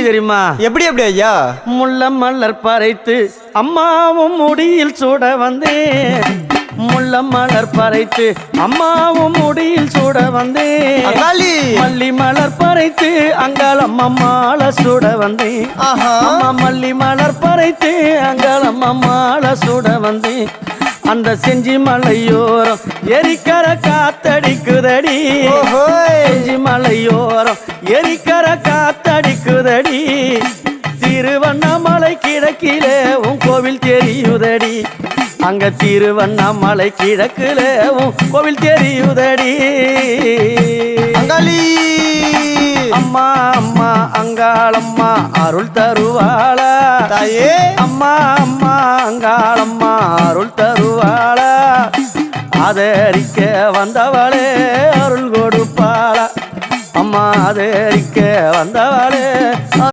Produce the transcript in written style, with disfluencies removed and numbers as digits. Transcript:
தெரியுமா? எப்படி எப்படி ஐயா? முள்ள மலர் பறைத்து அம்மாவும் முடியில் சூட வந்தேன். முள்ள மலர் பறைத்து அம்மாவும் முடியில் சூட வந்தேன். மல்லி மலர் பறைத்து அங்காளம் அம்மாள சூட வந்தேன். அம்மா மல்லி மலர் பறைத்து அங்காளம் அம்மாள சூட வந்தேன். அந்த செஞ்சி மலையோரம் எரிக்கர காத்தடிக்குதடி. செஞ்சி மலையோரம் எரிக்கர காத்தடிக்குதடி. திருவண்ணாமலை கிழக்கிலே உன் கோவில் தெரியுதடி. அங்க திருவண்ணாமலை கிழக்கிலே உன் கோவில் தெரியுதடி. அங்காளி அம்மா அம்மா அங்காளம்மா அருள் தருவாளா தாயே? அம்மா அம்மா அங்காளம்மா அருள் தருவாளா. ஆதரிக்க வந்தவளே அருள் கொடுப்பாளா. அம்மா ஆதரிக்க வந்தவளே